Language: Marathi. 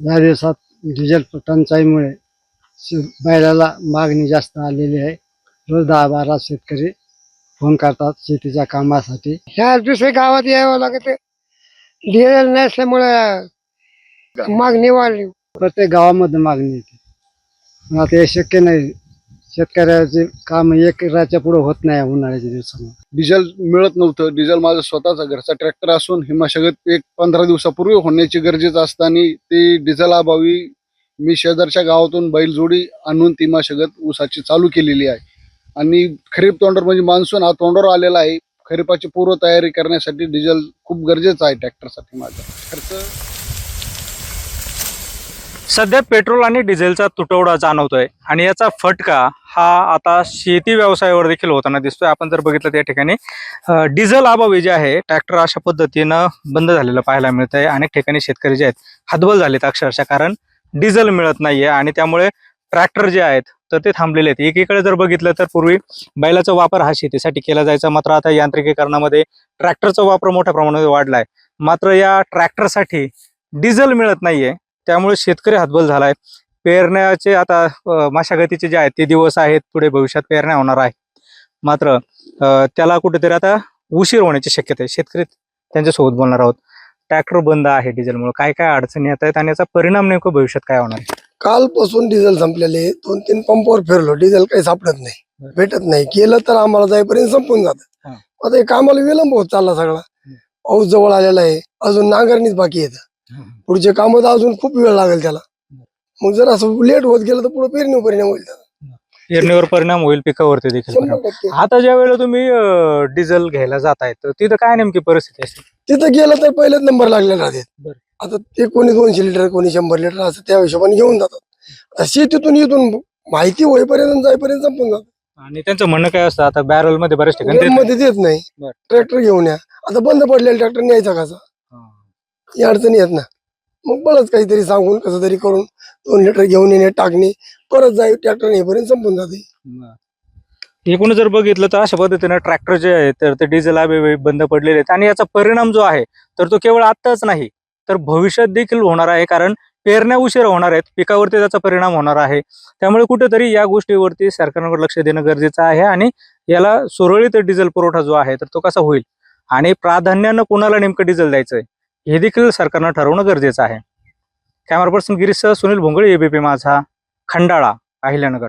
या दिवसात डिझेल टंचाईमुळे बैलाला मागणी जास्त आलेली आहे. रोज 10-12 शेतकरी फोन करतात शेतीच्या कामासाठी. ह्या दुसऱ्या गावात यावं लागत, डिझेल नसल्यामुळे मागणी वाढली. प्रत्येक गावामध्ये मागणी येते. पण आता हे शक्य नाही. शेतकऱ्याचे काम एकराच्या पुढे होत नाही उन्हाळ्याच्या दिवसामध्ये. डिझेल मिळत नव्हतं. डिझेल माझा स्वतःचा घरचा ट्रॅक्टर असून ही मशागत एक 15 दिवसापूर्वी होण्याची गरजेचं असताना ते डिझेल अभावी मी शेजारच्या गावातून बैलजोडी आणून ती मशागत ऊसाची चालू केलेली आहे. आणि खरीप तोंडावर म्हणजे मान्सून हा तोंडावर आलेला आहे. खरीपाची पूर्व तयारी करण्यासाठी डिझेल खूप गरजेचं आहे ट्रॅक्टरसाठी. माझा खर्च सध्या पेट्रोल आणि डिझेलचा तुटवडा जाणवतोय आणि याचा फटका हा आता शेती व्यवसायावर देखील होताना दिसतोय. आपण जर बघितलं त्या ठिकाणी डिझेल अभावी जे आहे ट्रॅक्टर अशा पद्धतीनं बंद झालेलं पाहायला मिळत आहे. अनेक ठिकाणी शेतकरी जे आहेत हतबल झालेत अक्षरशः, कारण डिझेल मिळत नाहीये आणि त्यामुळे ट्रॅक्टर जे आहेत तर ते थांबलेले आहेत. एकीकडे जर बघितलं तर पूर्वी बैलाचा वापर हा शेतीसाठी केला जायचा, मात्र आता यांत्रिकीकरणामध्ये ट्रॅक्टरचा वापर मोठ्या प्रमाणात वाढलाय. मात्र या ट्रॅक्टरसाठी डिझेल मिळत नाहीये, त्यामुळे शेतकरी हतबल झालाय. पेरण्याचे आता मशागतीचे जे आहेत ते दिवस आहेत, पुढे भविष्यात पेरण्या होणार आहे. मात्र त्याला कुठेतरी आता उशीर होण्याची शक्यता आहे. शेतकरी त्यांच्यासोबत बोलणार आहोत. ट्रॅक्टर बंद आहे डिझेलमुळे, काय काय अडचणी येत आहेत आणि याचा परिणाम नेमकं भविष्यात काय होणार आहे? कालपासून डिझेल संपलेले 2-3 पंपावर फिरलो, डिझेल काही सापडत नाही, भेटत नाही. केलं तर आम्हाला जाईपर्यंत संपून जात. आता हे कामाला विलंब होत चालला सगळा. पाऊस जवळ आलेला आहे, अजून नांगरणीच बाकी येतं. पुढचे काम तर अजून खूप वेळ लागेल त्याला. मग जर असं लेट होत गेलं तर पुढे पेरणीवर परिणाम होईल. पेरणीवर परिणाम होईल, पिकावरती देखील परिणाम. 100%. आता ज्या वेळेला तुम्ही डिझेल घ्यायला जाताय तर तिथं काय नेमकी परिस्थिती असते? तिथं गेलं तर पहिलेच नंबर लागलेला राहते. बरं. आता ते कोणी 200 लिटर कोणी 100 लिटर असं त्या हिशोबाने घेऊन जातात. आता शेतीतून इथून माहिती होईपर्यंत जाईपर्यंत संपून जात. आणि त्यांचं म्हणणं काय असतं, आता बॅरल मध्ये बऱ्याच ठिकाणी देत मध्ये देत नाही. बरं. ट्रॅक्टर घेऊन या. आता बंद पडलेला ट्रॅक्टर न्यायचा कसा, नाही. ही अडचणी येत ना. मग बरंच काहीतरी सांगून कसं तरी करून 2 लिटर घेऊन येणे, टाकणे, परत जाई ट्रॅक्टर नेपर्यंत संपून जाते. एकूण जर बघितलं तर अशा पद्धतीने ट्रॅक्टर जे आहे तर ते डिझेल अभावी बंद पडलेले आहेत. आणि याचा परिणाम जो आहे तर तो केवळ आत्ताच नाही तर भविष्यात देखील होणार आहे, कारण पेरण्या उशीर होणार आहेत, पिकावरती त्याचा परिणाम होणार आहे. त्यामुळे कुठेतरी या गोष्टीवरती सरकारकडे लक्ष देणं गरजेचं आहे आणि याला सुरळीत डिझेल पुरवठा जो आहे तर तो कसा होईल आणि प्राधान्यानं कुणाला नेमकं डिझेल द्यायचंय हे देखील सरकारनं ठरवणं गरजेचं आहे. कॅमेरा पर्सन गिरीशसह सुनील भोंगळे, एबीपी माझा, खंडाळा, अहिल्यानगर.